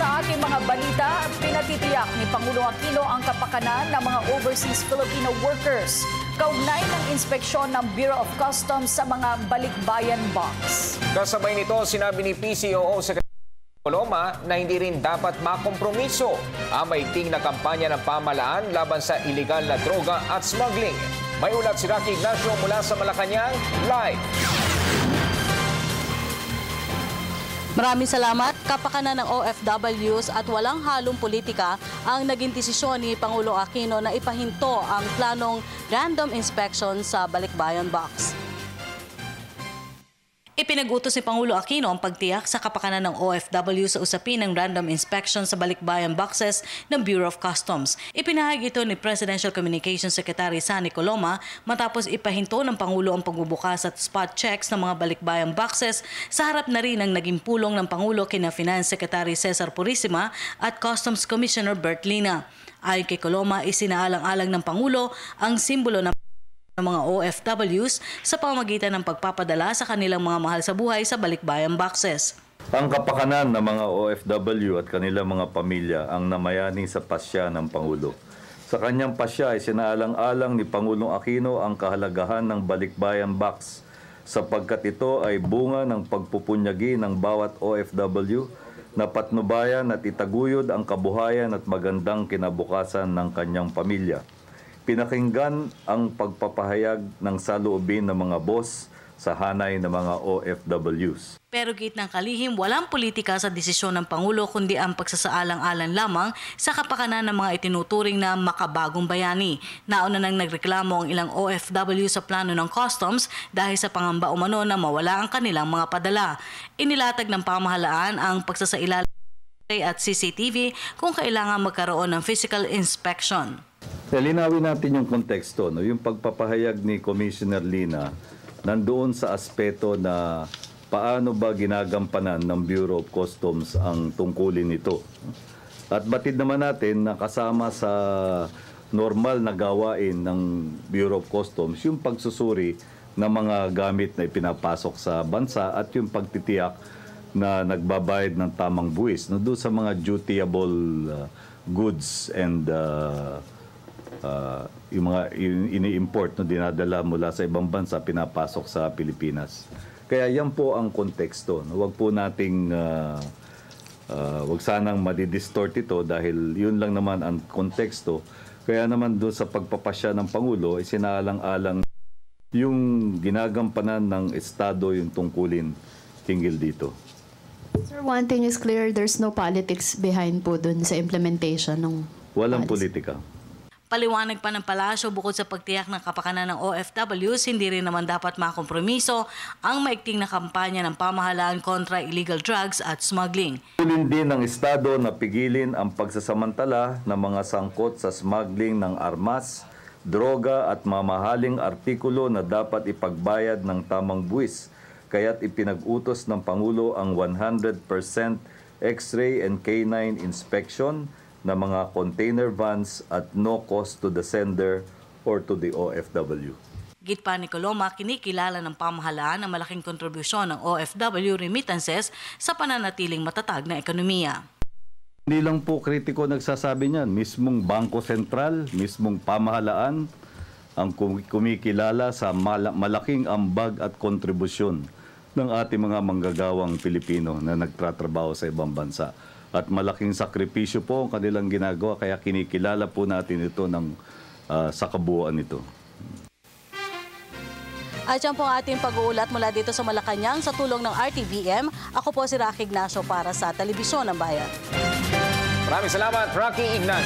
Sa ating mga balita, pinatitiyak ni Pangulo Aquino ang kapakanan ng mga overseas Filipino workers kaugnay ng inspeksyon ng Bureau of Customs sa mga balikbayan box. Kasabay nito, sinabi ni PCOO Secretary Coloma na hindi rin dapat makompromiso ang maigting na kampanya ng pamahalaan laban sa iligal na droga at smuggling. May ulat si Rocky Ignacio mula sa Malacanang, live. Maraming salamat. Kapakanan ng OFWs at walang halong politika ang naging desisyon ni Pangulo Aquino na ipahinto ang planong random inspection sa balikbayan box. Ipinag-utos ni Pangulo Aquino ang pagtiyak sa kapakanan ng OFW sa usapin ng random inspection sa balikbayan boxes ng Bureau of Customs. Ipinahayag ito ni Presidential Communications Secretary Sani Coloma matapos ipahinto ng Pangulo ang pagbubukas at spot checks ng mga balikbayan boxes sa harap na rin ng naging pulong ng Pangulo kina Finance Secretary Cesar Purisima at Customs Commissioner Bert Lina. Ayon kay Coloma, isinaalang-alang ng Pangulo ang simbolo ng mga OFWs sa pamamagitan ng pagpapadala sa kanilang mga mahal sa buhay sa balikbayan boxes. Ang kapakanan ng mga OFW at kanilang mga pamilya ang namayani sa pasya ng Pangulo. Sa kanyang pasya ay sinaalang-alang ni Pangulong Aquino ang kahalagahan ng balikbayan box sapagkat ito ay bunga ng pagpupunyagi ng bawat OFW na patnubayan at itaguyod ang kabuhayan at magandang kinabukasan ng kanyang pamilya. Pinakinggan ang pagpapahayag ng saloobin ng mga boss sa hanay ng mga OFWs. Pero gitnang kalihim, walang politika sa desisyon ng Pangulo kundi ang pagsasaalang-alang lamang sa kapakanan ng mga itinuturing na makabagong bayani. Nauna nang nagreklamo ang ilang OFW sa plano ng customs dahil sa pangamba umano na mawala ang kanilang mga padala. Inilatag ng pamahalaan ang pagsasailalim at CCTV kung kailangan magkaroon ng physical inspection. Linawin natin yung konteksto. No? Yung pagpapahayag ni Commissioner Lina nandoon sa aspeto na paano ba ginagampanan ng Bureau of Customs ang tungkulin nito. At batid naman natin na kasama sa normal na gawain ng Bureau of Customs yung pagsusuri ng mga gamit na ipinapasok sa bansa at yung pagtitiyak na nagbabayad ng tamang buwis no? Doon sa mga dutiable goods and yung mga ini-import na dinadala mula sa ibang bansa pinapasok sa Pilipinas. Kaya yan po ang konteksto. No? Huwag po nating wag sanang madidistort ito dahil yun lang naman ang konteksto. Kaya naman doon sa pagpapasya ng Pangulo, isinaalang-alang yung ginagampanan ng Estado yung tungkulin hinggil dito. Sir, one thing is clear, there's no politics behind po dun sa implementation ng Walang policy. politika. Paliwanag pa ng palasyo, bukod sa pagtiyak ng kapakanan ng OFWs, hindi rin naman dapat makompromiso ang maigting na kampanya ng pamahalaan kontra illegal drugs at smuggling. Tulin din ng Estado na pigilin ang pagsasamantala ng mga sangkot sa smuggling ng armas, droga at mamahaling artikulo na dapat ipagbayad ng tamang buwis. Kaya't ipinag-utos ng Pangulo ang 100% X-ray and K9 inspection na mga container vans at no cost to the sender or to the OFW. Git pa ni Coloma, kinikilala ng pamahalaan ang malaking kontribusyon ng OFW remittances sa pananatiling matatag na ekonomiya. Hindi lang po kritiko nagsasabi niyan, mismong Bangko Sentral, mismong pamahalaan ang kumikilala sa malaking ambag at kontribusyon ng ating mga manggagawang Pilipino na nagtatrabaho sa ibang bansa. At malaking sakripisyo po ang kanilang ginagawa, kaya kinikilala po natin ito sa kabuuan nito. At yan po ang ating pag-uulat mula dito sa Malacanang sa tulong ng RTVM. Ako po si Rocky Ignacio para sa Telebisyon ng Bayan. Maraming salamat, Rocky Ignacio.